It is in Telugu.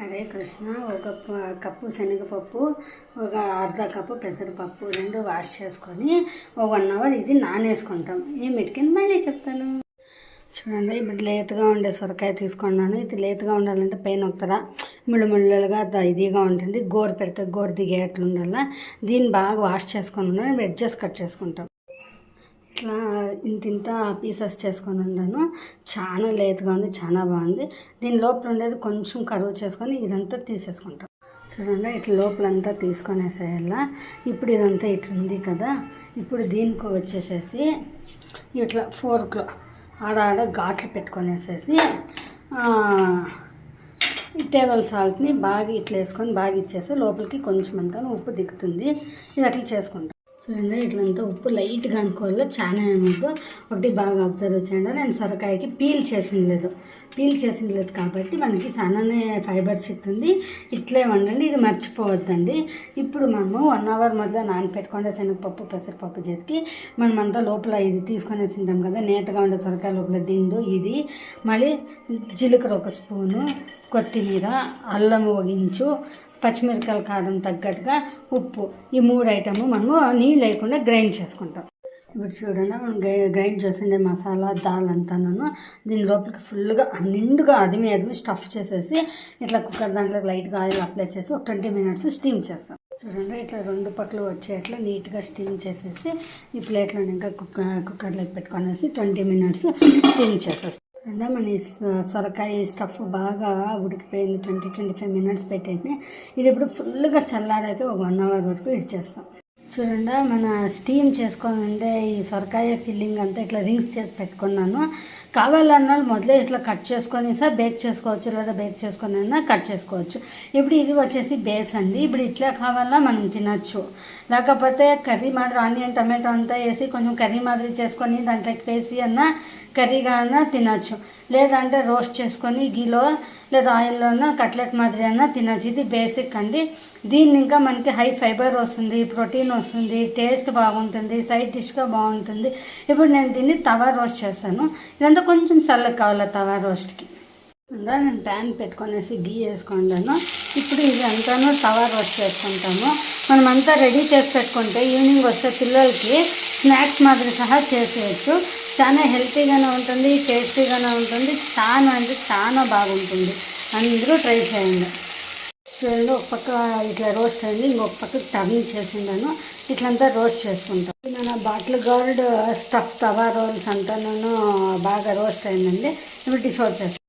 హరే కృష్ణ. ఒక కప్పు శనగపప్పు, ఒక అర్ధ కప్పు పెసరపప్పు రెండు వాష్ చేసుకొని 1 అవర్ ఇది నానేసుకుంటాం. ఏమిటికి మళ్ళీ చెప్తాను చూడండి. ఇప్పుడు లేతగా ఉండే సొరకాయ తీసుకున్నాను. ఇది లేతగా ఉండాలంటే పైన ఒకతర ముళ్ళుగా ఇదిగా ఉంటుంది. గోరు పెడితే గోరు దిగేట్లు ఉండాల. దీన్ని బాగా వాష్ చేసుకొని ఉన్నాను. ఎడ్జెస్ కట్ చేసుకుంటాం. ఇట్లా ఇంత పీసెస్ చేసుకొని ఉన్నాను. చాలా లేతగా ఉంది, చాలా బాగుంది. దీని లోపల ఉండేది కొంచెం కరువు చేసుకొని ఇదంతా తీసేసుకుంటాం. చూడండి, ఇట్లా లోపలంతా తీసుకొనేసేయాల. ఇప్పుడు ఇదంతా ఇట్లా ఉంది కదా. ఇప్పుడు దీనికి వచ్చేసేసి ఇట్లా ఫోర్క్లో ఆడ ఘాట్లు పెట్టుకొనేసేసి టేబుల్ సాల్ట్ని బాగా ఇట్లా వేసుకొని బాగా ఇచ్చేసి లోపలికి కొంచెం అంతా ఉప్పు దిగుతుంది. ఇది అట్లా చేసుకుంటాం. చూడండి, ఇట్లంతా ఉప్పు లైట్గా అనుకోవాలి, చాలా ఏమద్దు. ఒకటి బాగా అబ్జర్వ్ చేయండి. నేను సొరకాయకి పీల్ చేసిన లేదు కాబట్టి మనకి చాలానే ఫైబర్స్ ఇస్తుంది. ఇట్లే వండండి, ఇది మర్చిపోవద్దండి. ఇప్పుడు మనము 1 అవర్ మొదలు నానపెట్టుకుంటే శనగపప్పు పెసరపప్పు చేతికి మనమంతా లోపల ఇది తీసుకొని తింటాం కదా. నేతగా ఉండే సొరకాయ లోపల దిండు ఇది, మళ్ళీ జీలకర్ర 1 స్పూను, కొత్తిమీర, అల్లం 1 ఇంచు, పచ్చిమిరపకాయల కారం తగ్గట్టుగా ఉప్పు, ఈ 3 ఐటమ్ మనము నీళ్ళు లేకుండా గ్రైండ్ చేసుకుంటాం. ఇప్పుడు చూడండి, మనం గ్రైండ్ చేసిండే మసాలా దాల్ అంతాను దీని లోపలికి ఫుల్గా నిండుగా అదిమి స్టఫ్ చేసేసి ఇట్లా కుక్కర్ దాంట్లో లైట్గా ఆయిల్ అప్లై చేసి ఒక 20 మినిట్స్ స్టీమ్ చేస్తాం. చూడండి, ఇట్లా 2 పక్కలు వచ్చేట్లా నీట్గా స్టీమ్ చేసేసి ఈ ప్లేట్లో ఇంకా కుక్కర్లోకి పెట్టుకొనేసి 20 మినిట్స్ స్టీమ్ చేసేస్తాం. మన సొరకాయ స్టఫ్ బాగా ఉడికిపోయింది. 20-25 మినిట్స్ పెట్టేసి ఇది ఇప్పుడు ఫుల్గా చల్లారాక ఒక 1 అవర్ వరకు ఇచ్చేస్తాం. చూడండి, మన స్టీమ్ చేసుకొని ఉండే ఈ సొరకాయ ఫిల్లింగ్ అంతా ఇట్లా రింగ్స్ చేసి పెట్టుకున్నాను. కావాలన్న వాళ్ళు మొదలే ఇట్లా కట్ చేసుకొని బేక్ చేసుకోవచ్చు, లేదా బేక్ చేసుకొని అయినా కట్ చేసుకోవచ్చు. ఇప్పుడు ఇది వచ్చేసి బేస్ అండి. ఇప్పుడు ఇట్లా కావాలా మనం తినచ్చు, లేకపోతే కర్రీ మాదిరి ఆనియన్ టమాటో అంతా వేసి కొంచెం కర్రీ మాదిరి చేసుకొని దాంట్లోకి వేసి అన్నా కర్రీగా అన్నా తినచ్చు, లేదంటే రోస్ట్ చేసుకొని గీలో లేదా ఆయిల్లోన కట్లెట్ మాదిరి అన్నా తినచ్చు. ఇది బేసిక్ అండి. దీన్ని ఇంకా మనకి హై ఫైబర్ వస్తుంది, ప్రోటీన్ వస్తుంది, టేస్ట్ బాగుంటుంది, సైడ్ డిష్గా బాగుంటుంది. ఇప్పుడు నేను దీన్ని తవా రోస్ట్ చేస్తాను. ఇదంతా కొంచెం చల్లగా కావాలి తవా రోస్ట్కి. నేను ప్యాన్ పెట్టుకొనేసి గీ వేసుకుంటాను. ఇప్పుడు ఇది అంతాను తవా రోస్ట్ చేసుకుంటాము. మనమంతా రెడీ చేసి పెట్టుకుంటే ఈవినింగ్ వస్తే పిల్లలకి స్నాక్స్ మాదిరి సహా చేసేయచ్చు. చాలా హెల్తీగానే ఉంటుంది, టేస్టీగానే ఉంటుంది, చాలా అంటే చాలా బాగుంటుంది. అందరూ ట్రై చేయండి. చూడండి, ఒక పక్క ఇట్లా రోస్ట్ అయింది, ఇంకొక పక్క టర్న్ చేసిండాను. ఇట్లంతా రోస్ట్ చేసుకుంటాం. మన బాటిల్ గార్డ్ స్టఫ్ తవా రోల్స్ అంతా బాగా రోస్ట్ అయిందండి. ఇప్పుడు డిష్ అవుట్ చేస్తాను.